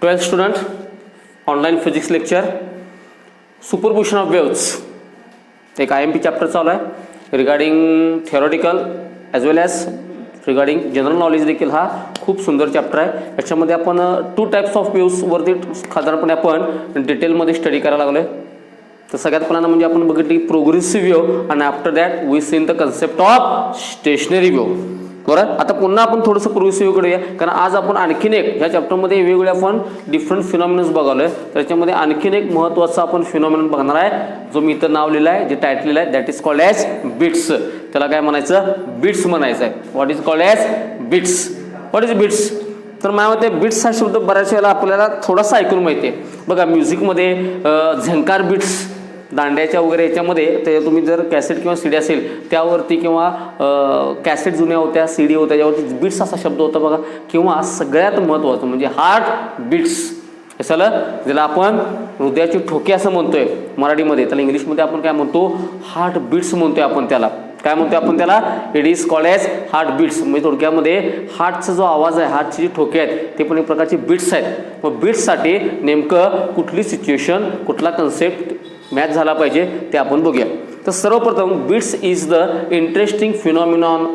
12th student, online physics lecture, superposition of waves. एक IMP chapter चालू आहे regarding theoretical as वेल as regarding general knowledge. देखील हा खूप सुंदर चॅप्टर आहे. याच्यामध्ये आपण 2 टाईप्स ऑफ वेव्सवरती साधारणपणे आपण डिटेलमध्ये स्टडी करायला लागलो आहे. तर सगळ्यात पहिल्यांदा म्हणजे आपण बघितली प्रोग्रेसिव्ह वेव्ह आणि after that we seen the concept of stationary wave. बरं, आता पुन्हा आपण थोडंसं प्रोग्रेसिव्ह कडे या, कारण आज आपण आणखीन एक ह्या चॅप्टरमध्ये वेगवेगळे आपण डिफरंट फिनॉमिनन्स बघालोय. त्याच्यामध्ये आणखीन एक महत्त्वाचा आपण फिनॉमिनन बघणार आहे, जो मी इथं नाव लिहिलं आहे, जे टायटल लिहिलं आहे, that is called as bits. त्याला काय म्हणायचं? बिट्स म्हणायचं आहे. What is called as beats? What is bits? तर मला मते बिट्स हा शब्द बऱ्याच वेळेला आपल्याला थोडासा ऐकून माहिती आहे. बघा, म्युझिकमध्ये झंकार बिट्स, दांड्याच्या वगैरे याच्यामध्ये ते तुम्ही जर कॅसेट किंवा सीडी असेल त्यावरती, किंवा कॅसेट जुन्या होत्या, सीडी होत्या, त्यावरती बिट्स असा शब्द होता बघा. किंवा सगळ्यात महत्त्वाचं म्हणजे हार्ट बिट्स, कशाला ज्याला आपण हृदयाची ठोके असं म्हणतोय मराठीमध्ये, त्याला इंग्लिशमध्ये आपण काय म्हणतो? हार्ट बीट्स म्हणतोय आपण. त्याला काय म्हणतोय आपण? त्याला it is called as heart beats. म्हणजे थोडक्यामध्ये हार्टचा जो आवाज आहे, हार्टची जी ठोके आहेत, ते पण एक प्रकारचे बीट्स आहेत. मग बीट्ससाठी नेमकं कुठली सिच्युएशन, कुठला कन्सेप्ट मॅच झाला पाहिजे ते आपण बघूया. तर सर्वप्रथम beats is the interesting phenomenon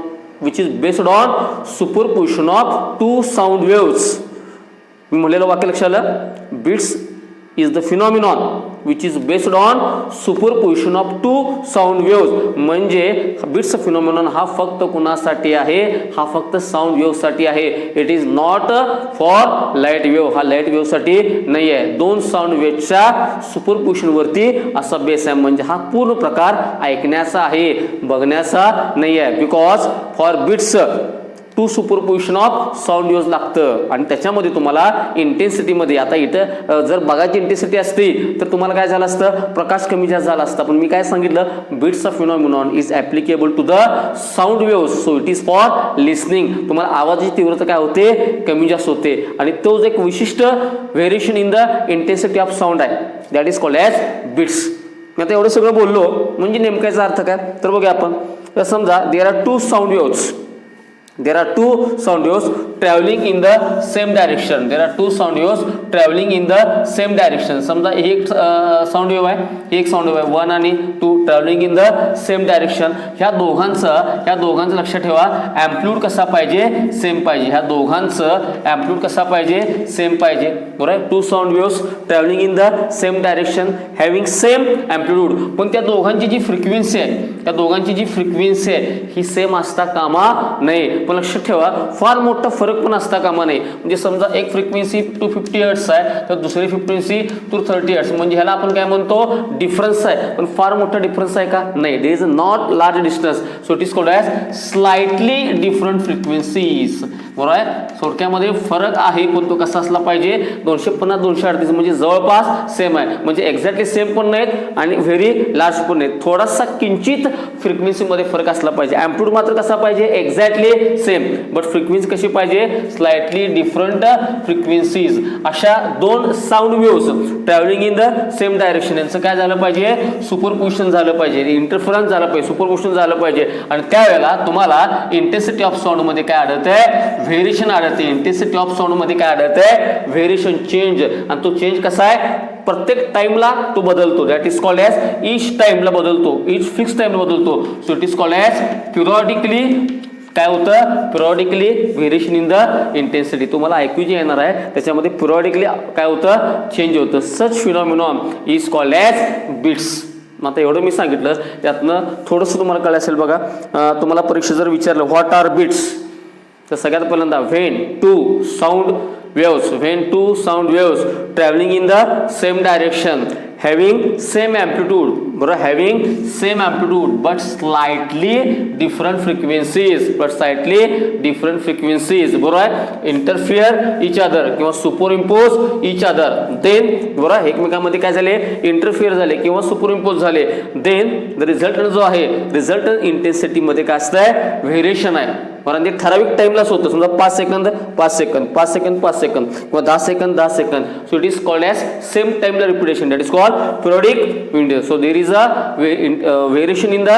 which is based on superposition of 2 sound waves. मी म्हणलेलं वाक्य लक्षात आलं? Beats is the phenomenon which is based on superposition of 2 sound waves. म्हणजे बीट्स फिनॉमिनॉन हा फक्त कुणासाठी आहे? हा फक्त साऊंड वेव्हसाठी आहे. It is not for light wave. हा लाईट वेव्हसाठी नाही आहे. 2 साऊंड वेव्हच्या सुपरपोजिशनवरती असा बेस आहे. म्हणजे हा पूर्ण प्रकार ऐकण्याचा आहे, बघण्याचा नाही आहे. Because for beats 2 superposition of sound waves लागतं. आणि त्याच्यामध्ये तुम्हाला इंटेन्सिटीमध्ये, आता इथं जर बघायची इंटेन्सिटी असती तर तुम्हाला काय झालं असतं? प्रकाश कमी जास्त झाला असता. पण मी काय सांगितलं? Beats of phenomenon is applicable to the sound waves, so it is for listening. तुम्हाला आवाजाची तीव्रता काय होते? कमी जास्त होते. आणि तो एक विशिष्ट variation in the intensity of sound आहे, that is called as beats. मी आता एवढं सगळं बोललो म्हणजे नेमक्याचा अर्थ काय? तर बघूया आपण. तर समजा there are 2 sound waves. There are 2 sound waves traveling in the same direction. There are 2 sound waves traveling in the same direction. समजा एक साऊंड वेव्ह आहे, एक साऊंड वेव्ह आहे, 1 आणि 2 travelling in the same direction. ह्या दोघांचं लक्षात ठेवा, ॲम्प्लिट्यूड कसा पाहिजे? सेम पाहिजे. ह्या दोघांचं ॲम्प्लिट्यूड कसा पाहिजे? सेम पाहिजे. बरोबर आहे? 2 sound waves travelling in the same direction having same amplitude. पण त्या दोघांची जी फ्रिक्वेन्सी आहे, ही सेम असता कामा नये. पण लक्षात ठेवा, फार मोठा फरक पण असता कामा नये. म्हणजे समजा एक फ्रिक्वेन्सी 250 हर्ट्झ आहे, तर दुसरी फ्रिक्वेन्सी 230 हर्ट्झ. म्हणजे ह्याला आपण काय म्हणतो? डिफरन्स आहे. पण फार मोठा डिफरन्स आहे का? नाही. There is not large distance, so it is called as slightly different frequencies. बरोबर आहे? थोडक्यामध्ये फरक आहे, पण तो कसा असला पाहिजे? 250 238 म्हणजे जवळपास सेम आहे. म्हणजे एक्झॅक्टली सेम पण नाहीत आणि व्हेरी लार्ज पण नाहीत. थोडासा किंचित फ्रिक्वेन्सीमध्ये फरक असला पाहिजे. ॲम्प्लिट्यूड मात्र कसा पाहिजे? एक्झॅक्टली सेम, बट फ्रिक्वेन्सी कशी पाहिजे? Slightly different frequencies. अशा 2 sound waves travelling in the same direction, यांचं काय झालं पाहिजे? सुपरपोजिशन झालं पाहिजे, इंटरफरन्स झालं पाहिजे, सुपरपोजिशन झालं पाहिजे. आणि त्यावेळेला तुम्हाला इंटेन्सिटी ऑफ साऊंड मध्ये काय आढळतंय? व्हेरिएशन आढळते. इंटेन्सिटी ऑफ साऊंड मध्ये काय आढळतंय? Variation, change. आणि तो चेंज कसा आहे? प्रत्येक टाइमला तो बदलतो. That is called as each टाइमला बदलतो, ईच फिक्स टाइमला बदलतो. So it is called as periodically. काय होतं? Periodically variation in the intensity. तुम्हाला ऐकू जे येणार आहे त्याच्यामध्ये पिरियॉडिकली काय होतं? चेंज होतं. Such phenomenon is called as beats. मग आता एवढं मी सांगितलं, त्यातनं थोडंसं तुम्हाला कळलं असेल बघा. तुम्हाला परीक्षा जर विचारलं व्हॉट आर बीट्स, तर सगळ्यात पहिल्यांदा when 2 sound waves traveling in the same direction having same amplitude, बरोबर? having same amplitude but slightly different frequencies, बरोबर आहे? interfere each other किंवा superimpose each other, then बरोबर एकमेकांमध्ये काय झाले? इंटरफिअर झाले किंवा सुपरइम्पोज झाले. then the resultant जो आहे, रिझल्टंट इंटेन्सिटी मध्ये काय असतंय? व्हेरिएशन आहे. बरं, एक ठराविक टाइमलाच होतं. समजा 5 सेकंद 5 सेकंद 5 सेकंद 5 सेकंद किंवा 10 second 10 second. So it is called as same टाइमला repetition, that is called periodic window. So there is a variation in the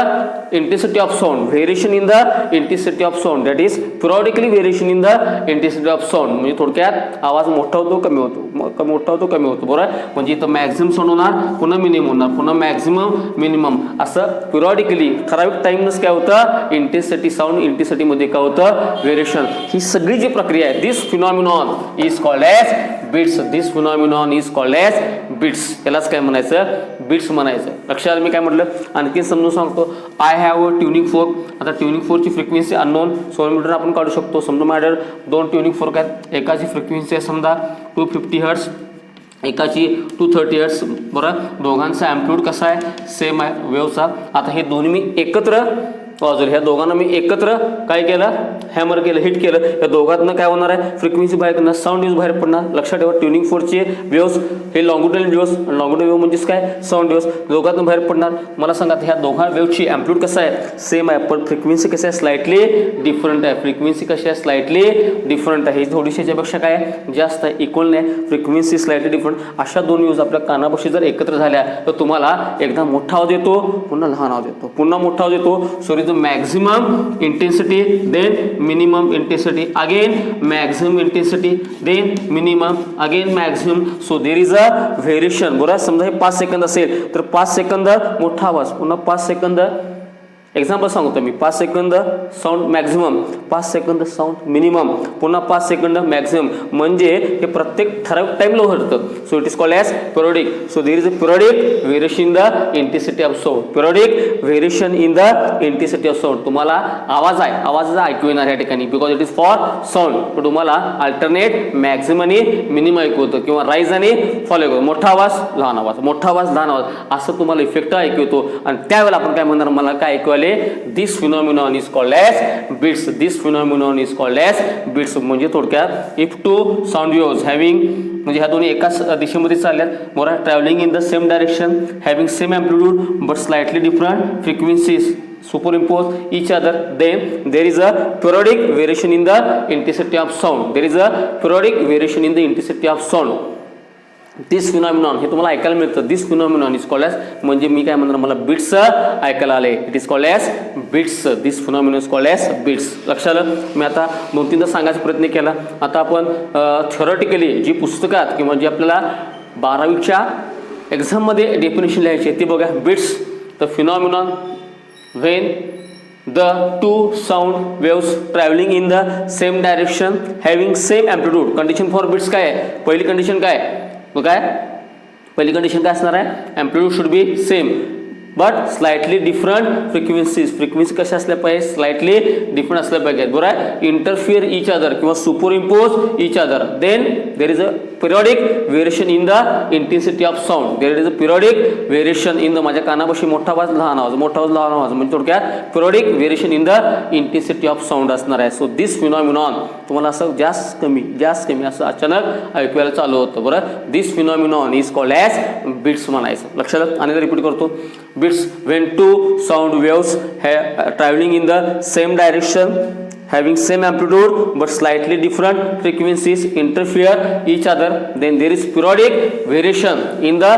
intensity of sound, variation in the intensity of sound, that is periodically variation in the intensity of sound. म्हणजे थोडक्यात आवाज मोठा होतो कमी होतो, मोठा होतो कमी होतो, बरोबर. म्हणजे इथं मॅक्झिमम साऊंड होणार, पुन्हा मिनिमम होणार, पुन्हा मॅक्झिमम मिनिमम, असं पिरियॉडिकली ठराविक टाइमनच काय होतं इंटेन्सिटी साऊंड, इंटेन्सिटीमध्ये काय होतं व्हेरिएशन. ही सगळी जी प्रक्रिया आहे, this phenomenon is called as beats, this phenomenon is called as beats. यालाच काय म्हणायचं बिट्स म्हणायचं. लक्षात मी काय म्हटलं आणखी समजून सांगतो. I have a tuning fork. आता ट्युनिंग फोर्कची फ्रिक्वेन्सी अननोन 16 मीटर आपण काढू शकतो. समजा माझ्याकडे दोन ट्युनिंग फोर्क आहेत, एकाची फ्रिक्वेन्सी आहे समजा 250 हर्ट्स, एकाची 230 हर्ट्स, बरं. दोघांचा ॲम्प्लिट्यूड कसा आहे सेम आहे वेव्हचा. आता हे दोन्ही मी एकत्र वाजवले, ह्या दोघांना मी एकत्र काय केलं हॅमर केलं, हिट केलं, या दोघांतनं काय होणार आहे फ्रिक्वेन्सी बाहेर पडणार, साऊंड वेव्स बाहेर पडणार. लक्षात ठेवा ट्युनिंग फोर्कचे वेव्स हे लॉंगिट्युडनल वेव्स, लॉंगिट्युडनल वेव्ह म्हणजेच काय साऊंड वेव्स दोघांतून बाहेर पडणार. मला सांगा ह्या दोघा वेव्हची ॲम्प्लिट्यूड कसं आहे सेम आहे, पण फ्रिक्वेन्सी कशी आहे स्लाइटली डिफरंट आहे. फ्रिक्वेन्सी कशी आहे स्लाइटली डिफरंट आहे, ही थोडीशी याच्यापेक्षा काय जास्त आहे, इक्वल नाही, फ्रिक्वेन्सी स्लाइटली डिफरंट. अशा दोन वेव्स आपल्या कानापाशी जर एकत्र झाल्या तर तुम्हाला एकदा मोठा आवाज येतो, पुन्हा लहान आवाज येतो, पुन्हा मोठा आवाज येतो. Sorry the maximum intensity, then minimum intensity, again maximum intensity, then minimum, again maximum. So there is a variation. बरोबर. समजा हे 5 सेकंद असेल तर 5 सेकंद मोठा आवाज, पुन्हा 5 सेकंद एक्झाम्पल सांगतो मी, 5 second sound maximum, 5 second sound minimum, पुन्हा 5 सेकंद मॅक्झिमम. म्हणजे हे प्रत्येक ठराविक टाइमला घडतं. So it is called as periodic. So there is a periodic variation in the intensity of sound, periodic variation in the intensity of sound. तुम्हाला आवाज आहे, आवाजाचा ऐकू येणार या ठिकाणी because it is for sound. पण तुम्हाला अल्टरनेट मॅक्झिमम आणि मिनिमम ऐकू होतं किंवा राईज आणि फॉलो ऐकू, मोठा आवाज लहान आवाज, मोठा आवाज लहान आवाज, असं तुम्हाला इफेक्ट ऐकू येतो. आणि त्यावेळेला आपण काय म्हणणार, मला काय ऐकू आले, this phenomenon is called as bits. This phenomenon is called as bits. म्हणजे थोडक्यात if two sound waves having, म्हणजे ह्या दोन्ही एकाच दिशेमध्ये चालल्यात, बरोबर, travelling in the same direction, having same amplitude but slightly different frequencies superimpose each other, then there is a periodic variation in the intensity of sound. There is a periodic variation in the intensity of sound. This phenomenon हे तुम्हाला ऐकायला मिळतं. दिस phenomenon is called as, म्हणजे मी काय म्हणणार मला bits ऐकायला आले, it is called as bits. This phenomenon is called as bits. लक्षात आलं. मी आता 2-3दा सांगायचा प्रयत्न केला. आता आपण थेरॉटिकली जी पुस्तकात किंवा जी आपल्याला 12वीच्या एक्झाममध्ये डेफिनेशन लिहायची ती बघा. Bits the phenomenon when the two sound waves traveling in the same direction having same amplitude. Condition for bits काय आहे, पहिली कंडिशन काय काय, पहिली कंडिशन काय असणार आहे, amplitude should be same but slightly different frequencies. Frequency कशा असल्या पाहिजे स्लाइटली डिफरंट असल्या पाहिजेत, बरोबर आहे. इंटरफिअर इच अदर किंवा superimpose each other, then there is a periodic variation in the intensity of sound. There is a periodic variation in the, माझ्या कानापाशी मोठा आवाज लहान आवाज, मोठा आवाज लहान आवाज, म्हणजे थोडक्यात periodic variation in the intensity of sound असणार आहे. सो दिस फिनॉमिनॉन तुम्हाला असं जास्त कमी असं अचानक ऐकवायला चालू होतं, बरोबर. This phenomenon is called as beats म्हणायचं. लक्षात. आणि रिपीट करतो. Bits when two sound waves traveling in the same direction having same amplitude but slightly different frequencies interfere each other, then there is periodic variation in the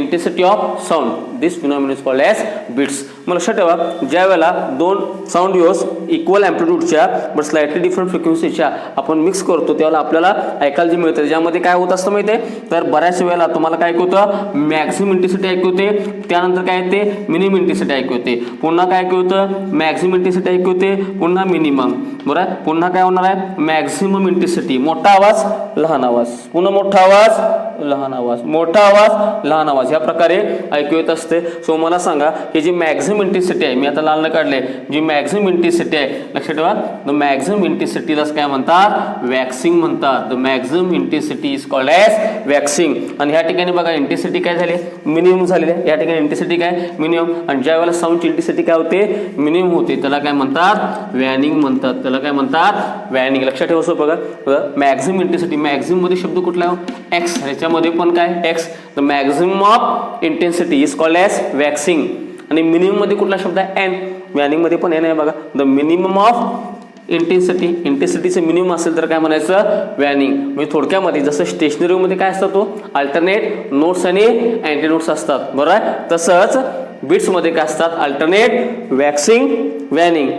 intensity of sound. This phenomenon is called as bits. मला लक्षात ठेवा, ज्या वेळेला दोन sound waves equal ॲम्प्लिट्यूडच्या but slightly different फ्रिक्वेन्सीच्या आपण mix करतो त्यावेळेला आपल्याला ऐकायला जे मिळतं, ज्यामध्ये काय होत असतं माहिती आहे, तर बऱ्याच वेळेला तुम्हाला काय ऐकू होतं मॅक्झिमम इंटेन्सिटी ऐकू होते, त्यानंतर काय येते मिनिमम इंटेन्सिटी ऐकू होते, पुन्हा काय ऐकू होतं मॅक्झिमम इंटेन्सिटी ऐकू होते, पुन्हा मिनिमम, बरं. पुन्हा काय होणार आहे मॅक्झिमम इंटेन्सिटी, मोठा आवाज लहान आवाज, पुन्हा मोठा आवाज लहान आवाज, मोठा आवाज लहान आवाज, ह्या प्रकारे ऐकू येत असते. सो मला सांगा हे जी मॅक्झिमम इंटेन्सिटी आहे, मी आता लाल काढले, जी मॅक्झिमम इंटेन्सिटी आहे लक्षात ठेवा, द मॅक्झिमम इंटेन्सिटीला काय म्हणतात वॅक्सिंग म्हणतात. The maximum intensity is called as waxing. आणि ह्या ठिकाणी बघा इंटेन्सिटी काय झाली मिनिमम झालेली आहे, या ठिकाणी इंटेन्सिटी काय मिनिमम. आणि ज्या वेळेला साऊंडची इंटेन्सिटी काय होते मिनिमम होते त्याला काय म्हणतात वॅनिंग म्हणतात, त्याला काय म्हणतात वॅनिंग. लक्षात ठेवा सोपं बघा. मॅक्झिमम इंटेन्सिटी, मॅक्झिमम मध्ये शब्द कुठला एक्स, ह्याच्यामध्ये पण काय x. The maximum of intensity is called as waxing. आणि मिनिमम मध्ये कुठला शब्द आहे एन, वॅनिंग मध्ये पण एन आहे बघा. द मिनिमम ऑफ इंटेन्सिटी, इंटेन्सिटीचं मिनिमम असेल तर काय म्हणायचं वॅनिंग. म्हणजे थोडक्यामध्ये जसं स्टेशनरी मध्ये काय असतं तो अल्टरनेट नोट्स आणि अँटी नोट्स असतात, बरोबर आहे. तसंच बीट्समध्ये काय असतात अल्टरनेट वॅक्सिंग वॅनिंग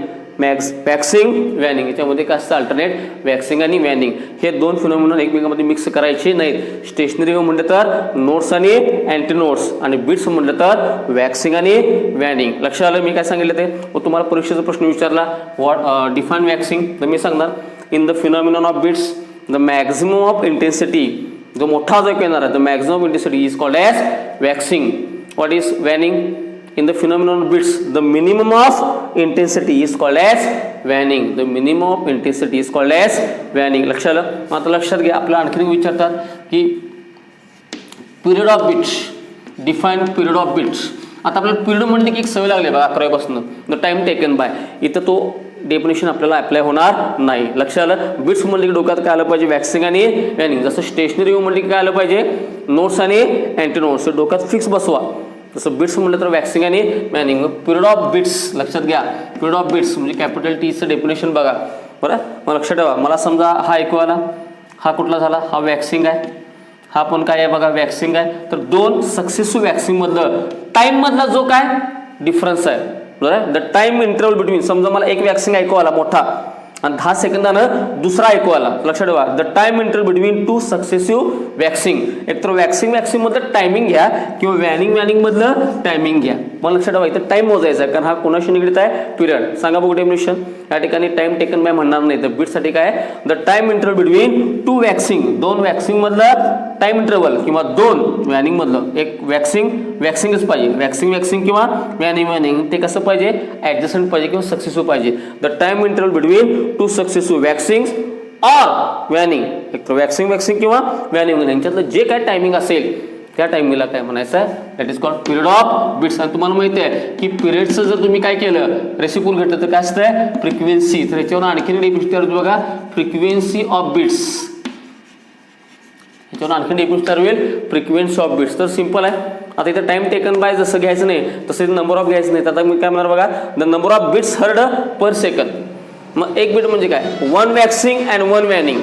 वॅक्सिंग वॅनिंग याच्यामध्ये काय असतं अल्टरनेट वॅक्सिंग आणि वॅनिंग हे दोन फिनॉमिनॉन एकमेकांमध्ये मिक्स करायचे नाहीत. स्टेशनरी म्हटलं तर नोट्स आणि अँटीनोट्स आणि बीट्स म्हटलं तर वॅक्सिंग आणि वॅनिंग. लक्षात आलं मी काय सांगितलं ते. व तुम्हाला परीक्षेचा प्रश्न विचारला व्हॉट डिफाईन वॅक्सिंग तर मी सांगणार in the phenomenon of beats the maximum of intensity जो मोठा जो येणार आहे the maximum of intensity is called as waxing. What is waning in the phenomenon of bits the minimum of intensity is called as waning. The minimum of intensity is called as waning. लक्षात आलं. आता लक्षात घ्या आपल्याला आणखी विचारतात की period of bits define period of bits. आता आपल्याला पिरियड म्हणले की एक सवय लागली बघा 11वीपासून द टाइम टेकन बाय. इथं तो डेफिनेशन आपल्याला अप्लाय होणार नाही. लक्षात आलं. बिट्स म्हणले की डोक्यात काय आलं पाहिजे वॅक्सिंग आणि वॅनिंग. जसं स्टेशनरी म्हणले की काय आलं पाहिजे नोट्स आणि अँटीनोट्स डोक्यात फिक्स बसवा. तसं बिट्स म्हटलं तर वॅक्सिंग आणि वॅनिंग. पिरियड ऑफ बिट्स लक्षात घ्या. पिरियड ऑफ बिट्स म्हणजे कॅपिटल टीचं डेफिनेशन बघा बरं. मग लक्षात ठेवा मला समजा हा ऐकू आला हा कुठला झाला हा वॅक्सिंग आहे हा पण काय आहे बघा वॅक्सिंग आहे. तर दोन सक्सेसिव्ह वॅक्सिंगमधलं टाईममधला जो काय डिफरन्स आहे बरं द टाईम इंटरव्हल बिटवीन समजा मला एक वॅक्सिंग ऐकू आला मोठा आणि 10 सेकंदानं दुसरा ऐकू आला. लक्षात ठेवा the time interval between two successive waxing. एकतर वॅक्सिंग मधलं टायमिंग घ्या किंवा वॅनिंग मधलं टायमिंग घ्या. मग लक्षात ठेवा इथं टाइम मोजायचा आहे कारण हा कोणाशी निगडीत आहे पिरियड. सांगा बघू डेफिनेशन. या ठिकाणी टाइम टेकन बाय म्हणणार नाही तर बीटसाठी काय the time interval between to waxing दोन वॅक्सिंग मधलं टाइम इंटरव्हल किंवा दोन वॅनिंग मधलं एक वॅक्सिंगच पाहिजे वॅक्सिंग किंवा वॅनिंग ते कसं पाहिजे ऍडजस्टमेंट पाहिजे किंवा सक्सेसिव्ह पाहिजे. The time interval between two successive waxing or waning. एक तर वॅक्सिंग किंवा वॅनिंग यांच्यातलं जे काय टायमिंग असेल त्या टायमिंगला काय म्हणायचं आहे that is called period of beats. आणि तुम्हाला माहिती आहे की पिरियडचं जर तुम्ही काय केलं रेसिप्रोकल घेतलं तर काय असतंय फ्रिक्वेन्सी. तर याच्यावर आणखीन डेफिनेशन बघा फ्रिक्वेन्सी ऑफ बिट्स. याच्यावर आणखीन डेफिनेशन ठरवेल फ्रिक्वेन्सी ऑफ बिट्स. तर सिंपल आहे. आता इथं टाइम टेकन बाय जसं घ्यायचं नाही तसं नंबर ऑफ घ्यायचं नाही. आता मी काय म्हणणार बघा the number of beats heard per second. मग एक बीट म्हणजे काय one waxing and one waning.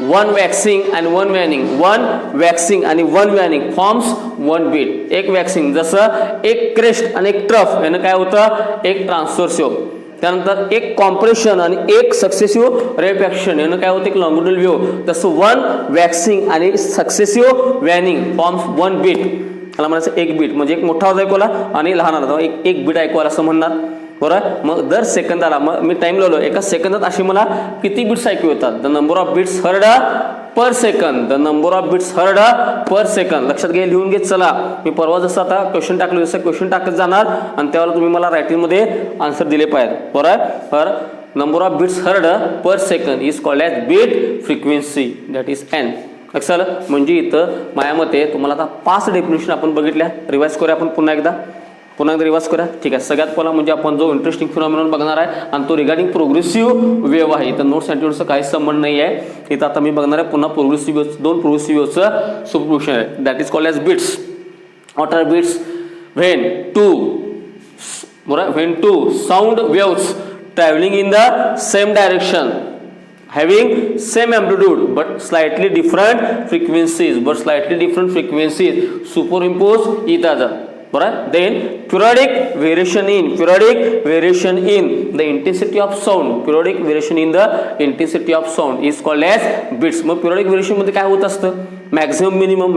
One waxing and one waning one waxing आणि one waning forms one beat. एक वॅक्सिंग जसं एक क्रेस्ट आणि एक ट्रफ यानं काय होतं एक ट्रान्सव्हर्स योग. त्यानंतर एक कॉम्प्रेशन आणि एक सक्सेसिव्ह रेपॅक्शन यानं काय होतं एक लॉंगिट्युडनल व्ह्यू. तसं वन वॅक्सिंग आणि सक्सेसिव्ह वॅनिंग फॉर्म्स वन बीट. त्याला म्हणायचं एक बीट म्हणजे एक मोठा आवाज ऐकू आला आणि लहान आला एक बीट ऐकू आला असं म्हणणार बरोबर. मग दर सेकंदाला मग मी टाइम लावलो एका सेकंदात अशी मला किती बीट्स ऐकू येतात the number of beats heard per second. The number of beats heard per second. लक्षात घे लिहून घेत चला. मी परवा जसं आता क्वेश्चन टाकलं जसं क्वेश्चन टाकत जाणार आणि त्यावेळेला तुम्ही मला रायटिंगमध्ये आन्सर दिले पाहिजे बरोबर. Number of beats heard per second is called as beat frequency that is n. लक्षात आलं. म्हणजे इथं माझ्या मते तुम्हाला आता 5 डेफिनेशन आपण बघितल्या. रिवाइज करूया आपण पुन्हा एकदा रिवाइज करा. ठीक आहे. सगळ्यात पहिला म्हणजे आपण जो इंटरेस्टिंग फिनॉमिनॉन बघणार आहे आणि तो रिगार्डिंग प्रोग्रेसिव्ह वेव्ह आहे. इथं नोट्स अँटीनोट्सचा काही संबंध नाही आहे. इथं आता मी बघणार आहे पुन्हा प्रोग्रेसिव्ह वेव्ह दोन प्रोग्रेसिव्ह वेव्हचं सुपरपोजिशन आहे that is called as beats. What are beats when two sound waves travelling in the same direction having same amplitude but slightly different frequencies superimpose each other right. Then periodic variation in the intensity of sound is called as bits. मग periodic variation मध्ये काय होत असतं maximum minimum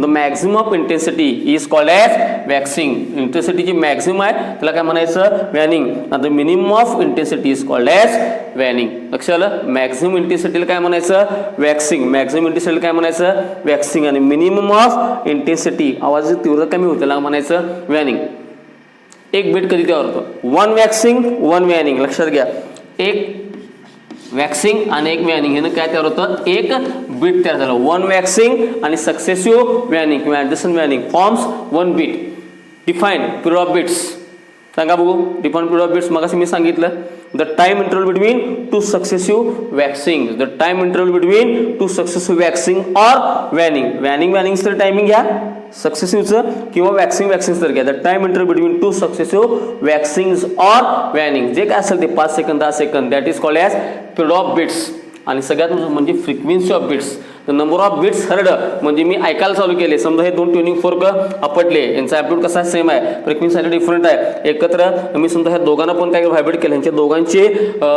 the maximum of intensity is called as waxing. intensity G maximum आहे त्याला काय म्हणायचं waning and the minimum of intensity is called as waning. लक्षात आलं. maximum intensity ला काय म्हणायचं maximum intensity ला काय म्हणायचं waxing आणि minimum of intensity आवाजाची तीव्रता कमी होते त्याला म्हणायचं waning. एक बीट कधी तयार होतं वन वॅक्सिंग वन वॅनिंग. लक्षात घ्या एक वॅक्सिंग आणि एक वॅनिंग यानं काय तयार होतं एक बीट तयार झालं. वन वॅक्सिंग आणि सक्सेसिव्ह वॅनिंग किंवा adjacent waning forms one beat. Define period of beats सांगा बघू. डिफाईन पिरियड ऑफ बीट्स मगाशी मी सांगितलं the time interval between two successive waxing. The time interval between two successive waxing or waning तर timing घ्या सक्सेसिव्हचं किंवा वॅक्सिंग तर घ्या. The time interval between two successive waxings or waning जे काय असेल ते 5 second 10 second that is called as period of beats. आणि सगळ्यात म्हणजे frequency of beats. The number of beats heard म्हणजे मी ऐकायला चालू केले, समजा हे दोन ट्युनिंग फोर्क आपटले, यांचा ॲम्प्लिट्यूड कसा सेम आहे, फ्रिक्वेन्सी डिफरंट आहे, एकत्र मी समजा ह्या दोघांना पण काय व्हायब्रेट केलं, यांच्या दोघांचे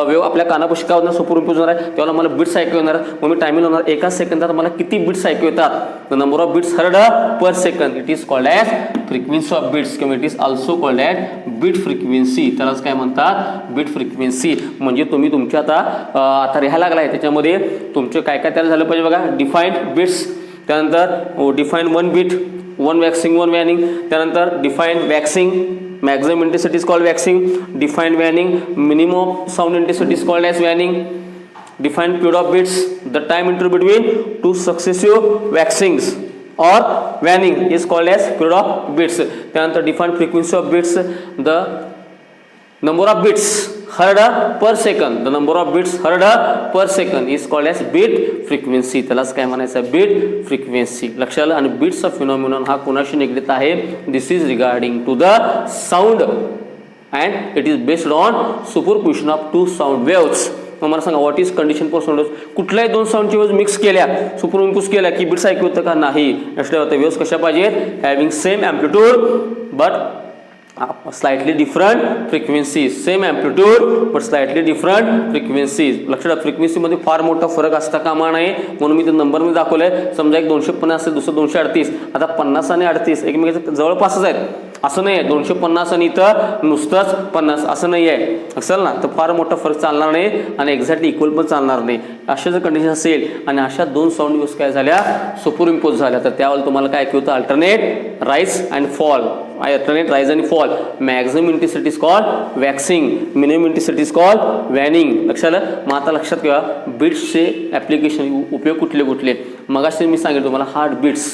वेव आपल्या कानापाशी काय होणार, सुपरइम्पोज होणार आहे, तेव्हा मला बीट्स ऐकू येणार. मग मी टायमिंग होणार एका सेकंदात मला किती बीट्स ऐकू येतात, the number of beats heard per second, it is called as frequency of beats किंवा it is also called as beat frequency. त्यालाच काय म्हणतात, बीट फ्रिक्वेन्सी. म्हणजे तुम्ही तुमच्या आता लिहायला लागलाय, त्याच्यामध्ये तुमचे काय काय तयार झालं पाहिजे बघा, डिफाईन्ड बीट्स, त्यानंतर define one beat, one waxing one waning, त्यानंतर define waxing, maximum intensity is called waxing, defined waning, minimum sound intensity is called as waning, defined period of beats, the time interval between two successive waxings or waning is called as period of beats. त्यानंतर defined frequency of beats, the number of beats heard per second, the number of beats heard per second is called as beat frequency. त्यालाच काय म्हणायचं, bit frequency. लक्षात आलं. आणि बीट्सचा phenomenon हा कोणाशी निगडीत आहे, this is regarding to the sound and it is based on superposition of two sound waves. मग मला सांगा, what is condition for sound waves, कुठल्याही दोन साऊंडची वेव्स मिक्स केल्या, सुपरइम्पोज केल्या की बीट्स ऐकू येतं का, नाही. नेक्स्ट होतं वेव्स कशा पाहिजेत, having same amplitude but slightly different frequencies, same amplitude but slightly different frequencies. लक्षात, फ्रिक्वेन्सी मध्ये फार मोठा फरक असता कामा नये, म्हणून मी ते नंबर मध्ये दाखवलंय. समजा एक 250 असेल, दुसरं 238, आता 50 आणि 38 एकमेकांच्या जवळपासच आहेत, असं नाही आहे 250 आणि इथं नुसतंच 50 असं नाही आहे, असेल ना, तर फार मोठा फरक चालणार नाही आणि एक्झॅक्टली इक्वल पण चालणार नाही. अशा जर कंडिशन असेल आणि अशा दोन साऊंड यूज काय झाल्या, सुपरइम्पोज झाल्या, तर त्यावेळेला तुम्हाला काय ऐकू होतं, alternate rise and fall. alternate rise and fall. Maximum intensity is called waxing, minimum intensity is called waning. लक्षात आलं. मग आता लक्षात ठेवा, बीट्सचे ॲप्लिकेशन उपयोग कुठले कुठले, मगाशी मी सांगितलं तुम्हाला हार्ट बीट्स.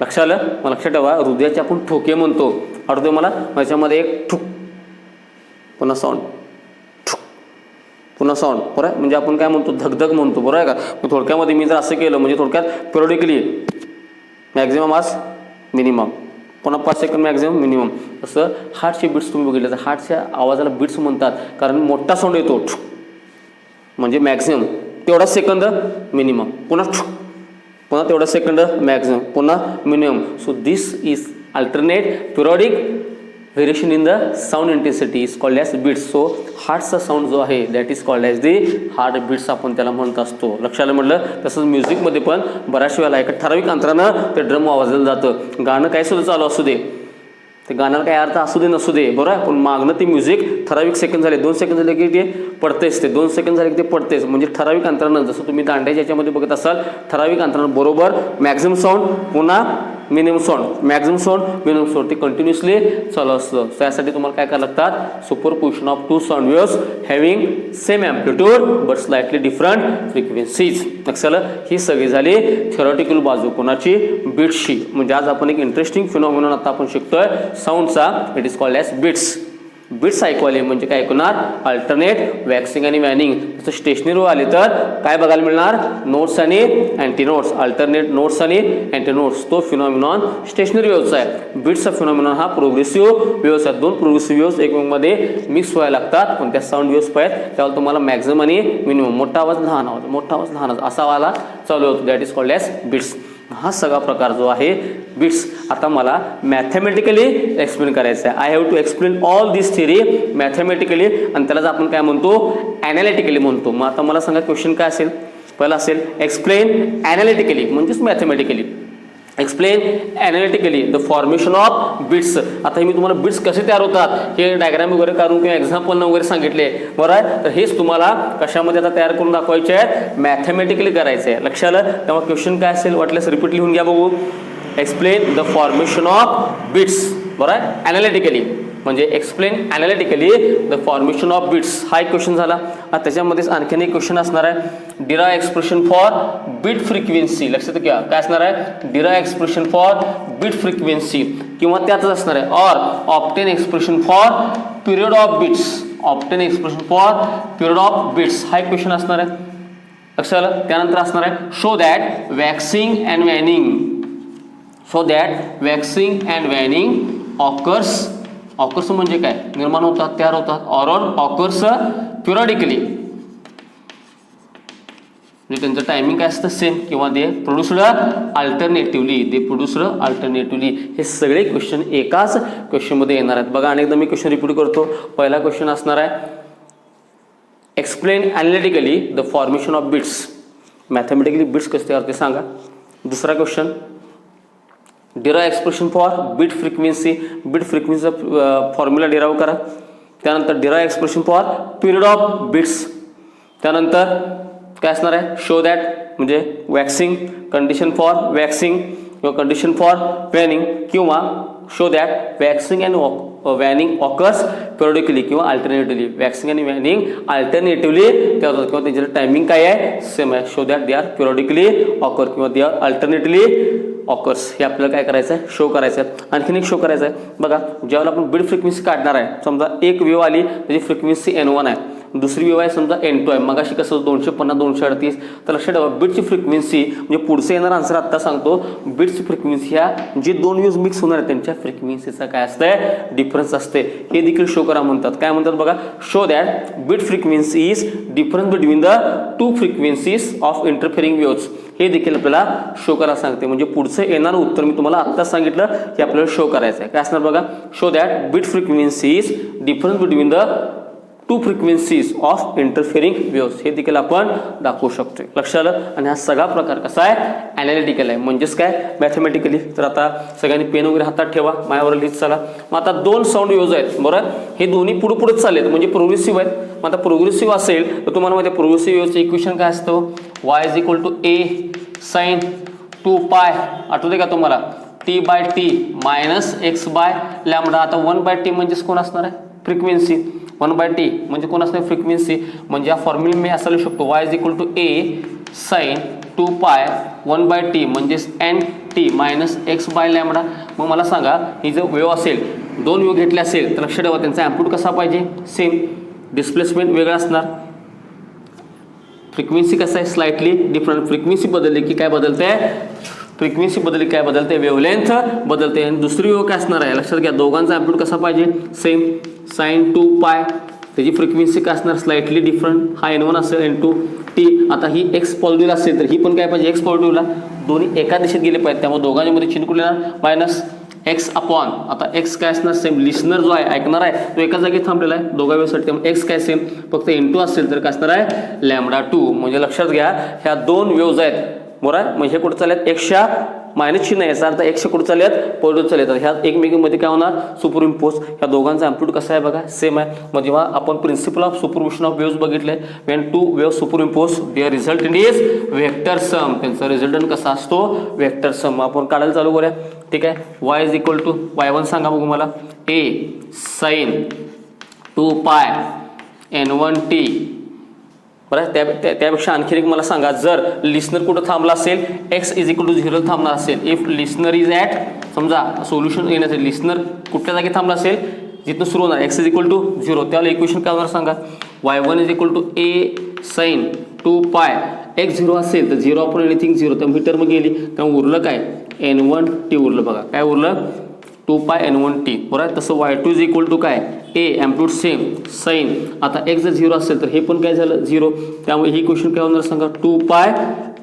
लक्षात आलं. मग लक्षात ठेवा, हृदयाचे आपण ठोके म्हणतो, आठवतो मला, त्याच्यामध्ये एक ठुक, पुन्हा साऊंड, ठुक, पुन्हा साऊंड, बरोबर आहे. म्हणजे आपण काय म्हणतो, धगधग म्हणतो, बरोबर आहे का. मग थोडक्यामध्ये मी जर असं केलं, म्हणजे थोडक्यात पिरियडिकली मॅक्झिमम आज मिनिमम, पुन्हा 5 सेकंड मॅक्झिमम मिनिमम. असं हार्टचे बीट्स तुम्ही बघितलं तर हार्टच्या आवाजाला बीट्स म्हणतात, कारण मोठा साऊंड येतो, म्हणजे मॅक्झिमम तेवढा सेकंद मिनिमम, पुन्हा तेवढा सेकंद मॅक्झिमम, पुन्हा minimum. So this is alternate periodic variation in the sound intensity is called as beats. So हार्टचा साऊंड जो आहे that is called as the heart beats, आपण त्याला म्हणत असतो. लक्षाला म्हटलं. तसंच म्युझिकमध्ये पण बऱ्याच वेळेला एका ठराविक अंतरानं ते ड्रम वाजवलं जातं. गाणं काय सुद्धा चालू असू दे, ते गाण्याला काय अर्थ असू दे नसू दे, बरोबर आहे, पण मागणं ते म्युझिक ठराविक सेकंद झाले, 2 सेकंद झाले की ते पडतेच, ते 2 सेकंद झाले की ते पडतेच. म्हणजे ठराविक अंतरानं, जसं तुम्ही दांड्याच्या याच्यामध्ये बघत असाल, ठराविक अंतरानं बरोबर मॅक्झिमम साऊंड पुन्हा minimum sound, maximum sound minimum sound, ते कंटिन्युअसली चालू असतं. त्यासाठी तुम्हाला काय करायला लागतात, superposition of two sound waves having same amplitude but slightly different frequencies. लक्षात आलं. ही सगळी झाली थेरॉटिकल बाजू कोणाची, बीट्सची. म्हणजे आज आपण एक इंटरेस्टिंग फिनॉमिनॉन आता आपण शिकतोय साऊंडचा, it is called as beats. Beats ऐकवाले म्हणजे काय ऐकणार, अल्टरनेट वॅक्सिंग आणि वॅनिंग. जसं स्टेशनरी आले तर काय बघायला मिळणार, नोट्स आणि अँटी नोट्स, अल्टरनेट नोट्स आणि अँटी नोट्स. तो फिनॉमिनॉन स्टेशनरी वेव्हचा आहे. बीट्सचा फिनॉमिनॉन हा प्रोग्रेसिव्ह वेव्स आहे. 2 प्रोग्रेसिव्ह वेव्स एकमेकांमध्ये मिक्स व्हायला लागतात, पण त्या साऊंड वेव्स पाहिजेत, त्यावेळेला तुम्हाला मॅक्झिमम आणि मिनिमम, मोठा आवाज लहान आवाज, मोठा आवाज लहान आवाज असा वाला चालू होतो. That is called as beats. हा सगळा प्रकार जो आहे बीट्स, आता मला मॅथमॅटिकली एक्सप्लेन करायचं आहे. I have to explain all this theory mathematically, आणि त्यालाच आपण काय म्हणतो, ॲनालिटिकली म्हणतो. मग आता मला सांगा क्वेश्चन काय असेल, पहिला असेल एक्सप्लेन ॲनालिटिकली म्हणजेच mathematically. Explain analytically the formation of beats. आता हे मी तुम्हाला बीट्स कसे तयार होतात हे डायग्राम वगैरे काढून किंवा एक्झाम्पलनं वगैरे सांगितले, बरं आहे. तर हेच तुम्हाला कशामध्ये आता तयार करून दाखवायचे आहे, मॅथमॅटिकली करायचं आहे. लक्षात आलं. तेव्हा क्वेश्चन काय असेल वाटल्यास रिपीट लिहून घ्या बघू. Explain the formation of beats, बरं आहे, ॲनालिटिकली म्हणजे explain analytically the formation of beats. हा एक क्वेश्चन झाला. आता त्याच्यामध्येच आणखीन एक क्वेश्चन असणार आहे, derive expression for beat frequency. लक्षात घ्या काय असणार आहे, derive expression for beat frequency, किंवा त्यातच असणार आहे or obtain expression for period of beats, obtain expression for period of beats. हा एक क्वेश्चन असणार आहे. लक्षात आलं. त्यानंतर असणार आहे show that waxing and waning, so that waxing and waning occurs. Occurs म्हणजे काय, निर्माण होतात, तयार होतात, ऑर ऑकर्स पिरियडिकली, म्हणजे त्यांचं टायमिंग काय असतं सेम, किंवा दे प्रोड्युस्ड अल्टरनेटिव्हली. हे सगळे क्वेश्चन एकाच क्वेश्चनमध्ये येणार आहेत. बघा अनेकदा मी क्वेश्चन रिपीट करतो. पहिला क्वेश्चन असणार आहे explain analytically the formation of beats. Mathematically beats कसे तयार ते सांगा. दुसरा question derive expression for beat frequency. Beat फ्रिक्वेन्सीचा फॉर्म्युला डिराव करा. त्यानंतर derive expression for period of beats. त्यानंतर काय असणार आहे शो दॅट म्हणजे वॅक्सिंग, कंडिशन फॉर वॅक्सिंग किंवा कंडिशन फॉर वॅनिंग, किंवा show that waxing and waning occurs periodically किंवा अल्टरनेटिव्हली. वॅक्सिंग आणि वॅनिंग अल्टरनेटिव्हली त्या होतात किंवा त्यांचं टायमिंग काय आहे सेम आहे. Show that they are periodically occur किंवा दे आर अल्टरनेटिव्हली ऑकर्स. हे आपल्याला काय करायचं आहे शो करायचं आहे. आणखीन एक शो करायचं आहे. बघा ज्यावेळेला आपण बीट फ्रिक्वेन्सी काढणार आहे, समजा एक वेव्ह आली त्याची फ्रिक्वेन्सी N1 आहे, दुसरी वेव्ह आहे समजा N2 आहे. मग अशी कसं 250 238. तर लक्षात ठेवा बीटची फ्रिक्वेन्सी म्हणजे पुढचं येणार आन्सर आत्ता सांगतो. बीटची फ्रिक्वेन्सी ह्या जे दोन वेव्ज मिक्स होणार आहेत त्यांच्या फ्रिक्वेन्सीचा काय असतंय डिफरन्स असते. हे देखील शो करा म्हणतात. काय म्हणतात बघा show that beat frequency is difference between the two frequencies of interfering waves. हे देखील आपल्याला शो करा सांगते. म्हणजे पुढचं येणारं उत्तर मी तुम्हाला आत्ताच सांगितलं की आपल्याला शो करायचं आहे. काय असणार बघा show that beat frequency is difference between the two frequencies of interfering waves. हे देखील आपण दाखवू शकतो. लक्षात आलं. आणि हा सगळा प्रकार कसा आहे ॲनालिटिकल आहे. म्हणजेच काय मॅथमॅटिकली. तर आता सगळ्यांनी पेन वगैरे हातात ठेवा, माझ्यावर लिहित चला. मग आता दोन साऊंड वेव्ज आहेत बरोबर. हे दोन्ही पुढे पुढेच चाललेत म्हणजे प्रोग्रेसिव्ह आहेत. मग आता प्रोग्रेसिव्ह असेल तर तुम्हाला माहिती आहे प्रोग्रेसिव्ह वेव्हचं इक्वेशन काय असतं y is equal to a sine 2π. आठवते का तुम्हाला t/t minus x by lambda. आता 1/t म्हणजेच कोण असणार आहे फ्रिक्वेन्सी. 1/t म्हणजे कोण असणार फ्रिक्वेन्सी. म्हणजे या फॉर्म्युला मी असं लिहू शकतो y is equal to a sine 2π 1/t म्हणजेच nt minus x by lambda. मग मला सांगा ही जर वेव्ह असेल दोन वेव्ह घेतले असेल तर लक्षात ठेवा त्यांचा ॲम्प्लिट्यूड कसा पाहिजे सेम. डिस्प्लेसमेंट वेगळा असणार. फ्रिक्वेन्सी कसं आहे स्लाइटली डिफरंट. फ्रिक्वेन्सी बदलली की काय बदलते फ्रिक्वेन्सी बदलली काय बदलते वेव्हलेंथ बदलते. आणि दुसरी वेव्ह काय असणार आहे लक्षात घ्या दोघांचा ॲम्प्लिट्यूड कसा पाहिजे सेम. साइन 2π त्याची फ्रिक्वेन्सी काय असणार स्लाइटली डिफरंट. हा N1 असेल N2 T. आता ही एक्स पॉझिटिव्हला असेल तर ही पण काय पाहिजे एक्स पॉझिटिव्हला. दोन्ही एका दिशेत गेले पाहिजे त्यामुळे दोघांच्या मध्ये चिन्ह कुठे येणार मायनस एक्स अपॉन. आता एक्स काय असणार सेम. लिस्नर जो आहे ऐकणार आहे तो एका जागी थांबलेला आहे दोघा वेळेसाठी त्यामुळे एक्स काय सेम. फक्त N2 असेल तर काय असणार आहे λ2. म्हणजे लक्षात घ्या ह्या दोन वेव्ज आहेत बरोबर. मग हे कुठे चालत एक्सच्या मायनस चिन्ह याचा अर्थ एक्सच्या कुठे चालत पॉझिटिव्ह चालत. ह्या एकमेकींमध्ये काय होणार सुपर इम्पोज. ह्या दोघांचा ॲम्प्लिट्यूड कसा आहे बघा सेम आहे. मग जेव्हा आपण principle of superposition of waves बघितले when two wave superimpose their result is vector sum. त्यांचा रिझल्टंट कसा असतो वेक्टर सम. आपण काढायला चालू करूया ठीक आहे. y is equal to y1 सांगा बघू मला a साइन 2π N1t बरं. त्यापेक्षा आणखी एक मला सांगा जर लिस्नर कुठं थांबला असेल x इज इक्वल टू 0 थांबला असेल. इफ लिस्नर इज ॲट समजा सोल्युशन येण्यासाठी लिस्नर कुठल्या जागी थांबला असेल जिथून सुरू होणार x इज इक्वल टू 0 त्यावेळेला इक्वेशन काय होणार सांगा y1 is equal to a sine 2π. x 0 असेल तर 0 आपण एनिथिंग 0 त्यामुळे ही टर्म गेली त्यामुळे उरलं काय N1t उरलं. बघा काय उरलं 2π N1t बरोबर. तसं y2 इज इक्वल टू काय a ॲम्प्लिट्यूड सेम साइन. आता x जर 0 असेल तर हे पण काय झालं 0 त्यामुळे ही क्वेश्चन काय होणार सांगा 2π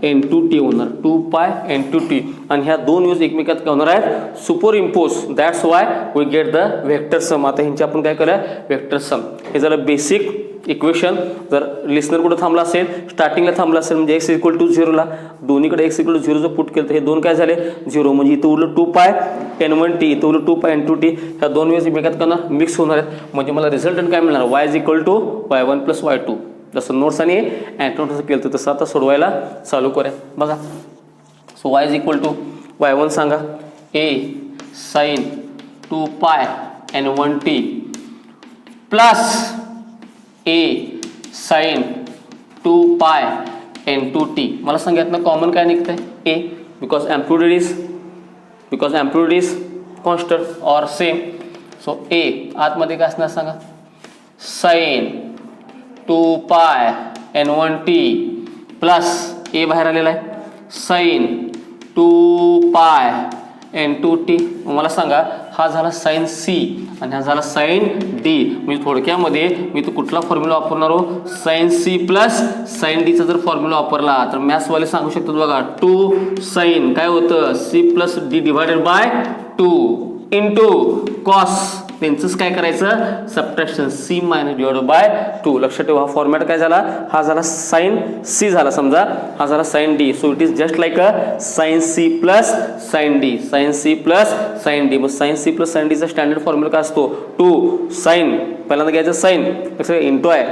N2t होणार 2π N2t. आणि ह्या दोन वेव्ज एकमेकात काय होणार आहेत superimpose. That's why we get the vector sum. आता ह्यांची आपण काय करूया वेक्टर सम. हे झालं बेसिक इक्वेशन. जर लिस्नर कुठं थांबला असेल स्टार्टिंगला थांबला असेल म्हणजे x इक्वल टू 0ला दोन्हीकडे x इक्वल टू 0 जर पुट केलं तर हे दोन काय झाले 0 म्हणजे इथं उरलं 2π N1t इथं उरलं 2π N2t. ह्या दोन वेळेस एकमेकात करणार मिक्स होणार आहेत म्हणजे मला रिझल्टंट काय मिळणार y is equal to y1 plus y2. जसं नोट्स आणि अँटोनोट्स केलं तर तसं आता सोडवायला चालू करूया बघा. So y is equal to y1 सांगा a sine 2π N1t plus a sine 2π N2t. मला सांगितलं कॉमन काय निघतंय a because amplitude is constant or same. So a आतमध्ये काय असणार सांगा साइन 2π N1t प्लस a बाहेर आलेला आहे साइन 2π N2t. मला सांगा हा झाला साइन c आणि हा झाला साइन डी. म्हणजे थोडक्यामध्ये मी तो कुठला फॉर्म्युला वापरणार हो, साइन सी प्लस साइन डीचा जर फॉर्म्युला वापरला तर मॅथ्सवाले सांगू शकतात बघा 2 साइन काय होतं C plus D divided by 2 into cos त्यांचंच काय करायचं subtraction C minus divide by 2. लक्षात ठेवा हा फॉर्मॅट काय झाला, हा झाला साइन सी झाला समजा, हा झाला sine D. So it is just like a sine C plus sine D, sine C plus sine D. मग साइन सी प्लस साइन डीचा स्टँडर्ड फॉर्म्युला काय असतो 2 साइन पहिल्यांदा घ्यायचं साइन इंटू आहे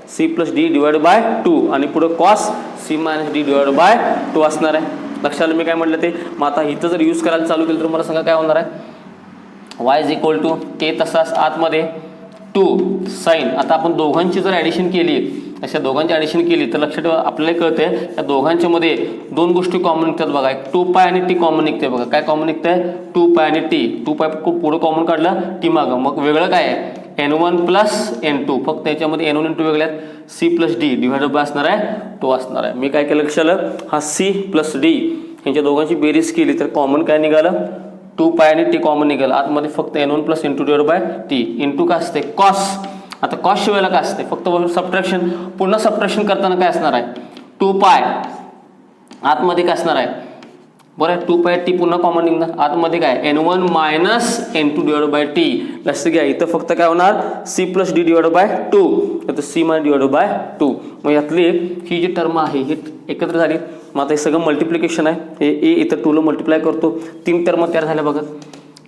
C plus D divide by 2 आणि पुढे cos C minus D divide by 2 असणार आहे. लक्षात मी काय म्हटलं ते. मग आता इथं जर यूज करायला चालू केलं तर मला सांगा काय होणार आहे, y इज इक्वल टू के तसाच आतमध्ये 2 साइन. आता आपण दोघांची जर ॲडिशन केली, अशा दोघांची ॲडिशन केली तर लक्षात ठेवा आपल्याला कळतंय या दोघांच्या मध्ये दोन गोष्टी कॉमन निघतात बघा, एक 2 पाय आणि टी कॉमन निघते बघा. काय कॉमन निघतंय 2 पाय आणि टी. 2 पाय पुढं कॉमन काढलं टी मागं, मग वेगळं काय आहे n1 प्लस n2. फक्त त्याच्यामध्ये n1 n2 वेगळ्यात, C plus D divided by असणार आहे 2 असणार आहे. मी काय केलं लक्षात, हा सी प्लस डी यांच्या दोघांची बेरीज केली तर कॉमन काय निघालं 2 पाय आणि टी कॉमन निघालं. आतमध्ये फक्त n1 plus n2 divide by T into काय असते कॉस. आता कॉस शिवायला काय असते फक्त सबट्रॅक्शन. पुन्हा सबट्रॅक्शन करताना काय असणार आहे 2 पाय आतमध्ये काय असणार आहे बरं आहे 2 पाय टी पुन्हा कॉमन निघणार, आतमध्ये काय n1 minus n2 divide by T. लक्षात घ्या इथं फक्त काय होणार C plus D divide by 2 तर सी मायनस डिवाइड बाय 2. मग यातली ही जी टर्म आहे ही एकत्र झाली. मग आता हे सगळं मल्टिप्लिकेशन आहे, हे ए इथं 2ला मल्टिप्लाय करतो, 3 टर्म तयार झाल्या बघा.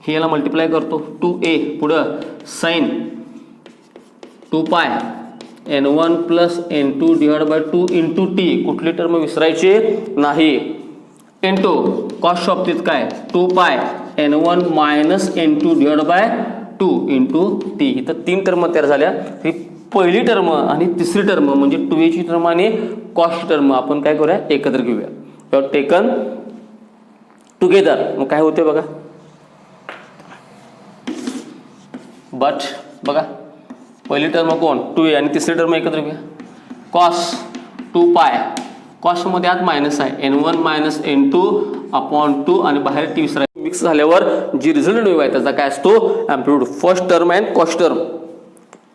हे याला मल्टिप्लाय करतो 2a पुढं साइन 2 पाय n1 plus n2 divide by 2 into T. कुठली टर्म विसरायची नाही इंटू कॉस्ट बाबतीत काय 2 पाय n1 minus n2 divide by 2 into T. इथं 3 टर्म तयार झाल्या. ही पहिली टर्म आणि तिसरी टर्म म्हणजे 2a टर्म आणि कॉस्ट टर्म आपण काय करूया एकत्र घेऊया, टेकन टुगेदर. मग काय होते बघा बट बघा पहिली टर्म कोण 2a आणि तिसरी टर्म एकत्र घेऊया कॉस 2 पाय कॉस्टमध्ये आत मायनस आहे n1 मायनस n2 अपॉन 2 आणि बाहेर टी विसरायची. मिक्स झाल्यावर जी रिझल्ट वेव आहे त्याचा काय असतो amplitude. First term and cost term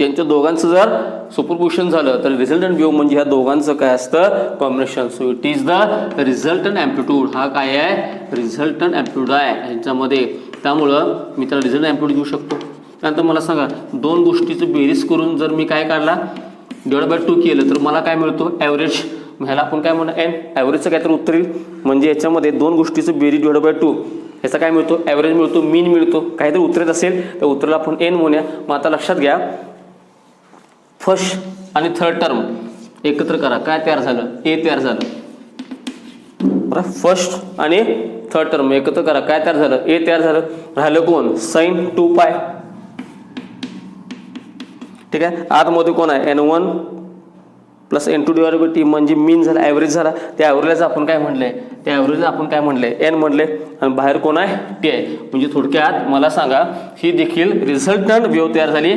यांच्या दोघांचं जर सुपरपोजिशन झालं तर रिझल्टंट वेव म्हणजे ह्या दोघांचं काय असतं combination. So it is the resultant amplitude. हा काय आहे रिझल्टंट ॲम्प्लिट्यूड आहे ह्याच्यामध्ये. त्यामुळं मी त्याला रिझल्टंट ॲम्प्लिट्यूड घेऊ शकतो. त्यानंतर मला सांगा दोन गोष्टीचं बेरीज करून जर मी काय काढला डिवाइड बाय 2 केलं तर मला काय मिळतो ॲव्हरेज. ह्याला आपण काय म्हणू एन ॲव्हरेजचं काय तर उत्तर येईल. म्हणजे याच्यामध्ये दोन गोष्टीचं बेरीज डिवाइड बाय 2 याचा काय मिळतो ॲव्हरेज मिळतो, मीन मिळतो. काहीतरी उत्तरेत असेल तर उत्तराला आपण एन म्हणूया. मग आता लक्षात घ्या फर्स्ट आणि थर्ड टर्म एकत्र करा काय तयार झालं ए तयार झालं. बरं फर्स्ट आणि थर्ड टर्म एकत्र करा काय तयार झालं ए तयार झालं. राहिलं कोण साइन 2 पाय. ठीक आहे आतमध्ये कोण आहे n1 plus n2 divide by T म्हणजे मीन झाला ॲव्हरेज झाला. त्या ॲव्हरेजला आपण काय म्हटलंय त्या ॲव्हरेजला आपण काय म्हटलंय एन म्हटले आणि बाहेर कोण आहे टी आहे. म्हणजे थोडक्यात मला सांगा ही देखील रिझल्टंट वेव तयार झाली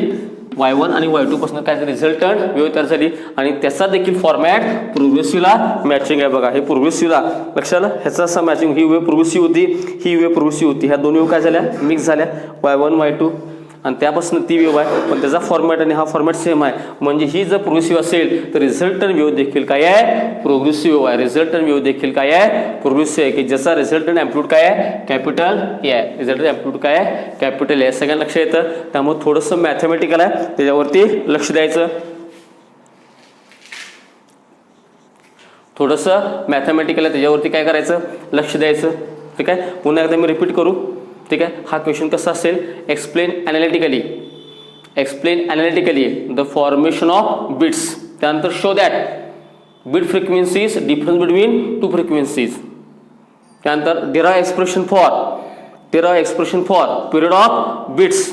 y1 आणि y2 पासून काय रिझल्टंट वेव तयार झाली आणि त्याचा देखील फॉर्मॅट प्रोग्रेसिव्हला मॅचिंग आहे बघा. हे प्रोग्रेसिव्हला लक्षात आलं ह्याचा असा मॅचिंग. ही वेव प्रोग्रेसिव्ह होती ही वेव प्रोग्रेसिव्ह होती. ह्या दोन वेव काय झाल्या मिक्स झाल्या y1 y2 आणि त्यापासून ती वेव आहे पण त्याचा फॉर्मॅट आणि हा फॉर्मॅट सेम आहे. म्हणजे ही जर प्रोग्रेसिव्ह असेल तर रिझल्टंट वेव देखील काय आहे प्रोग्रेसिव्ह आहे. रिझल्टंट वेव देखील काय आहे प्रोग्रेसिव्ह आहे की ज्याचा रिझल्टंट ॲम्प्लिट्यूड काय आहे कॅपिटल ए आहे. रिझल्टंट ॲम्प्लिट्यूड काय आहे कॅपिटल ए. सगळ्यांना लक्ष येतं. त्यामुळे थोडंसं मॅथमॅटिकल आहे त्याच्यावरती लक्ष द्यायचं. थोडंसं मॅथमॅटिकल आहे त्याच्यावरती काय करायचं लक्ष द्यायचं. ठीक आहे पुन्हा एकदा मी रिपीट करू. ठीक आहे हा क्वेश्चन कसा असेल explain analytically the formation of beats. त्यानंतर show that beat frequencies difference between 2 frequencies. त्यानंतर there are expression for period of beats.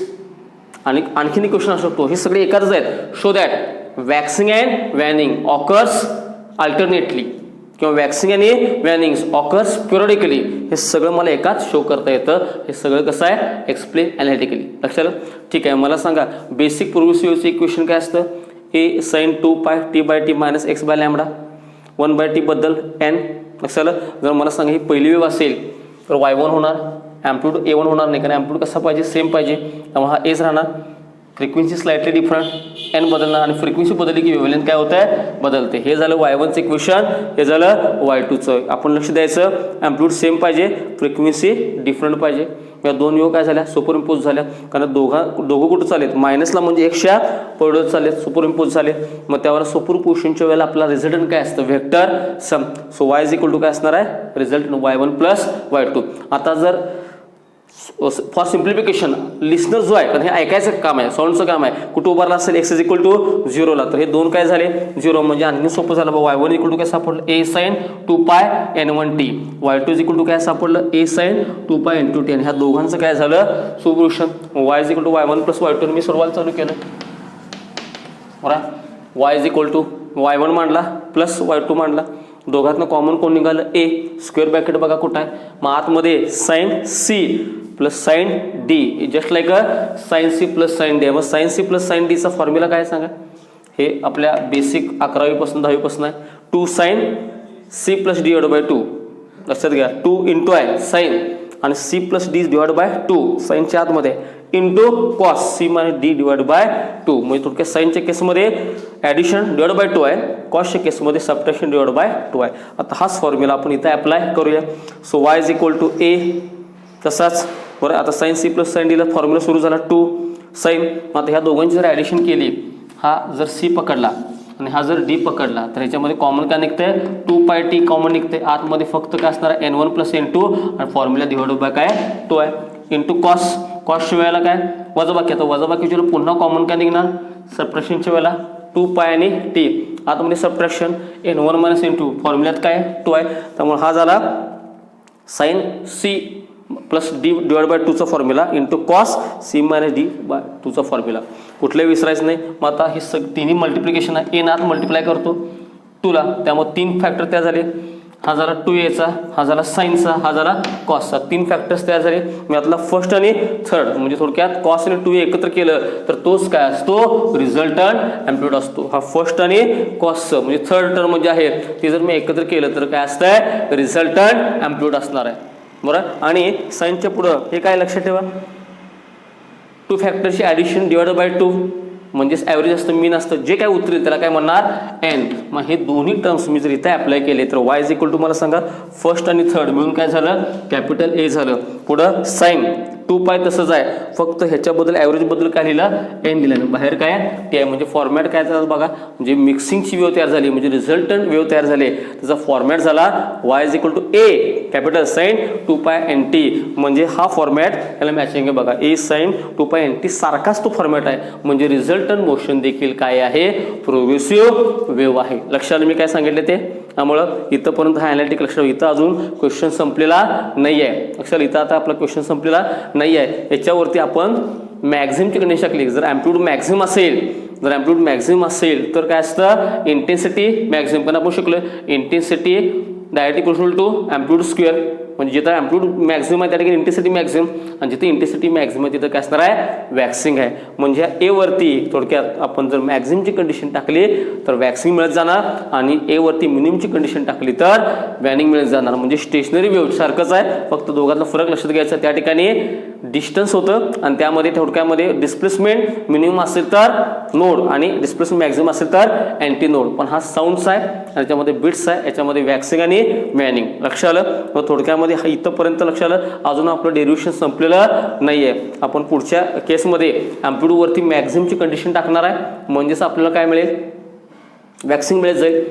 आणि आणखीन एक क्वेश्चन असू शकतो हे सगळे एकाच आहेत. Show that waxing and waning occurs alternately किंवा वॅक्सिंग आणि वॅनिंग्स ऑकर्स पिरियडिकली. हे सगळं मला एकाच शो करता येतं. हे सगळं कसं आहे एक्सप्लेन ॲनालिटिकली. लक्षात ठीक आहे. मला सांगा बेसिक प्रोग्रेसिव्हचं इक्वेशन काय असतं ए sine 2 pi T by T minus X by lambda 1 by T बद्दल एन. लक्षात जर मला सांगा ही पहिली वेव असेल तर y1 होणार ॲम्प्लिट्यूड A1 होणार नाही, कारण ॲम्प्लिट्यूड कसा पाहिजे, सेम पाहिजे, त्यामुळे हा Aच राहणार. फ्रिक्वेन्सी स्लाइटली डिफरंट, एन बदलणार आणि फ्रिक्वेन्सी बदलली की वेव्हलेंथ काय होतं आहे, बदलते. हे झालं Y1चं इक्वेशन, हे झालं Y2चं. आपण लक्ष द्यायचं, ॲम्प्लिट्यूड सेम पाहिजे, फ्रिक्वेन्सी डिफरंट पाहिजे. या दोन योग काय झाल्या, सुपर इम्पोज झाल्या, कारण दोघं कुठं चालेत, मायनसला म्हणजे 100 पडत चालेत, सुपर इम्पोज झाले. मग त्यावर सुपर पोजिशनच्या वेळेला आपला रिझल्टंट काय असतं, vector sum. So Y is equal to काय असणार आहे, रिझल्ट Y1 प्लस Y2. आता जर फॉर सिम्प्लिफिकेशन लिस्नर जो आहे, कारण हे ऐकायचं काम आहे, साऊंडचं काम आहे, कुठं उभारला असेल x इज इक्वल टू 0ला, तर हे दोन काय झाले 0, म्हणजे आणखी सोपं झालं. Y1 इक्वल टू काय सापडलं, a sin 2π n1t. Y2 is equal to काय सापडलं, a sin 2π n2t. आणि ह्या दोघांचं काय झालं, solution. y is equal to Y1 plus Y2. मी सोडवायला चालू केलं बरं. y is equal to Y1 मांडला प्लस Y2 मांडला, दोघांतनं कॉमन कोण निघालं, a. स्क्वेअर ब्रॅकेट बघा कुठं आहे, मग आतमध्ये sine c plus sine D, just like a sine C plus sine D. मग साइन सी प्लस साइन डीचा फॉर्म्युला काय सांगा, हे आपल्या बेसिक 11वीपासून 10वीपासून आहे. 2 sine C plus D divide by 2. लक्षात घ्या, 2 इंटू आहे साइन आणि C plus D divide by 2 साइनच्या आतमध्ये into cos C minus D divide by 2. म्हणजे थोडक्यात साइनच्या केसमध्ये ॲडिशन डिवाइड बाय 2 आहे, कॉसच्या केसमध्ये सबट्रॅक्शन डिवाइड बाय 2 आहे. आता हाच फॉर्म्युला आपण इथं अप्लाय करूया. So y is equal to a, तसाच बरं. आता साइन सी प्लस साइन डीला फॉर्म्युला सुरू झाला 2 साइन. आता ह्या दोघांची जर ॲडिशन केली, हा जर सी पकडला आणि हा जर डी पकडला, तर ह्याच्यामध्ये कॉमन काय निघतंय, 2πt कॉमन निघते. आतमध्ये फक्त काय असणार आहे, n1 प्लस n2 आणि फॉर्म्युला डिवाइड बाय काय 2 आहे, इंटू कॉस. कॉसच्या वेळेला काय वजाबाकी, आता वजाबाकीच्या वेळेला पुन्हा कॉमन काय निघणार, सबट्रॅक्शनच्या वेळेला 2π आणि t, आतमध्ये सबट्रॅक्शन n1 मायनस n2, फॉर्म्युल्यात काय 2 आहे. त्यामुळे हा झाला sine C plus D divide by 2चा formula into cos C minus D by 2चा फॉर्म्युला. कुठलंही विसरायचं नाही. मग आता हे तिन्ही मल्टिप्लिकेशन आहे, ए नात मल्टिप्लाय करतो 2ला, त्यामुळे 3 फॅक्टर तयार झाले. हा झाला 2a चा, हा झाला साइनचा, हा झाला कॉसचा. 3 फॅक्टर्स तयार झाले. मी यातला फर्स्ट आणि थर्ड, म्हणजे थोडक्यात कॉस आणि 2a एकत्र केलं तर तोच काय असतो, रिझल्टंट ॲम्प्लिट्यूड असतो. हा फर्स्ट आणि कॉसचं म्हणजे थर्ड टर्म जे आहे ते जर मी एकत्र केलं तर काय असतंय, रिझल्टंट ॲम्प्लिट्यूड असणार आहे बरं. आणि साइनच्या पुढं हे काय लक्षात ठेवा, 2 फॅक्टरची ॲडिशन डिवाइड बाय 2 म्हणजेच ॲव्हरेज असतं, मीन असतं, जे काय उतरेल त्याला काय म्हणणार एन. मग हे दोन्ही टर्म्स मी जर इथे अप्लाय केले तर y इज इक्वल टू मला सांगा, फर्स्ट आणि थर्ड मिळून काय झालं, कॅपिटल ए झालं. पुढं साइन 2π तसंच आहे, फक्त ह्याच्याबद्दल ॲव्हरेजबद्दल काय लिहिलं, एन दिलं. बाहेर काय ते आहे, म्हणजे फॉर्मॅट काय झालं बघा, म्हणजे मिक्सिंगची वेव तयार झाली, म्हणजे रिझल्टंट वेव तयार झाले. त्याचा फॉर्मॅट झाला y is equal to A capital sine 2π nt. म्हणजे हा फॉर्मॅट याला मॅचिंग आहे बघा, ए साइन 2π nt सारखाच तो फॉर्मॅट आहे. म्हणजे रिझल्टंट मोशन देखील काय आहे, प्रोग्रेसिव्ह वेव आहे. लक्षात मी काय सांगितले ते, त्यामुळं इथंपर्यंत हा ॲनालिटिक लक्ष. इथं अजून क्वेश्चन संपलेला नाही आहे. लक्षात इथं आता आपला क्वेश्चन संपलेला नाही आहे. याच्यावरती आपण मॅक्झिमची कंडिशन टाकली. जर ॲम्प्लिट्यूड मॅक्झिम असेल, जर ॲम्प्लिट्यूड मॅक्झिम असेल तर काय असतं, इंटेन्सिटी मॅक्झिम. पण आपण शिकलो intensity directly equal to amplitude square. म्हणजे जिथं ॲम्प्लिट्यूड मॅक्झिम आहे त्या ठिकाणी इंटेन्सिटी मॅक्झिम, आणि जिथे इंटेन्सिटी मॅक्झिम आहे तिथं काय असणार आहे, वॅक्सिंग आहे. म्हणजे ए वरती थोडक्यात आपण जर मॅक्झिमची कंडिशन टाकली तर वॅक्सिंग मिळत जाणार, आणि ए वरती मिनिममची कंडिशन टाकली तर वॅनिंग मिळत जाणार. म्हणजे स्टेशनरी वेव्ह सारखंच आहे, फक्त दोघांचा फरक लक्षात घ्यायचा. त्या ठिकाणी डिस्टन्स होतं आणि त्यामध्ये थोडक्यामध्ये डिस्प्लेसमेंट मिनिमम असेल तर नोड आणि डिस्प्लेसमेंट मॅक्झिमम असेल तर अँटी नोड. पण हा साऊंड्स आहे आणि त्याच्यामध्ये बिट्स आहे, याच्यामध्ये वॅक्सिंग आणि वॅनिंग. लक्ष आलं. मग थोडक्यामध्ये हा इथंपर्यंत लक्ष आलं. अजून आपलं डेरिव्हेशन संपलेलं नाही आहे. आपण पुढच्या केसमध्ये ॲम्प्लिट्यूडवरती मॅक्झिमची कंडिशन टाकणार आहे, म्हणजेच आपल्याला काय मिळेल, वॅक्सिंग मिळत जाईल,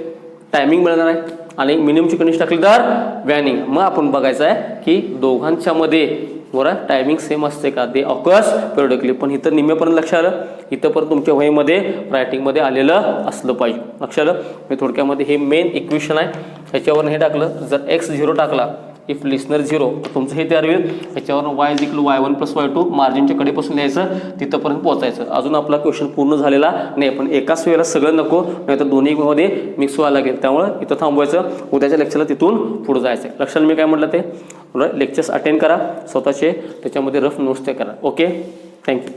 टायमिंग मिळणार आहे, आणि मिनिममची कंडिशन टाकली तर वॅनिंग. मग आपण बघायचं आहे की दोघांच्या मध्ये बरं टायमिंग सेम असते का, ते ऑकर्स पिरियडिकली. पण इथं निम्म्यापर्यंत लक्ष आलं, इथंपर्यंत तुमच्या वहीमध्ये रायटिंगमध्ये आलेलं असलं पाहिजे. लक्ष आलं. मी थोडक्यामध्ये हे मेन इक्वेशन आहे, ह्याच्यावर हे टाकलं. जर x 0 टाकला, इफ लिस्नर 0, तर तुमचं हे तयार होईल. ह्याच्यावर y is equal y1 plus y2 मार्जिनच्या कडेपासून लिहायचं, तिथंपर्यंत पोहोचायचं. अजून आपला क्वेश्चन पूर्ण झालेला नाही, पण एकाच वेळेला सगळं नको, नाही तर दोन्हीमध्ये मिक्स व्हायला लागेल. त्यामुळे इथं थांबवायचं, उद्याच्या लेक्चरला तिथून पुढे जायचं. लक्षात मी काय म्हटलं ते, लेक्चर्स अटेंड करा स्वतःचे, त्याच्यामध्ये रफ नोट्स ते करा. Okay, thank you.